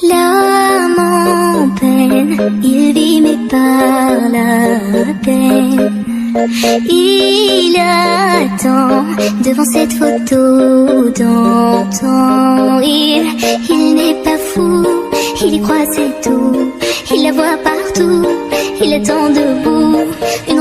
L'âme en peine, il vit mais par la peine. Il attend devant cette photo d'antan. Il n'est pas fou, il y croit c'est tout. Il la voit partout, il attend debout. Une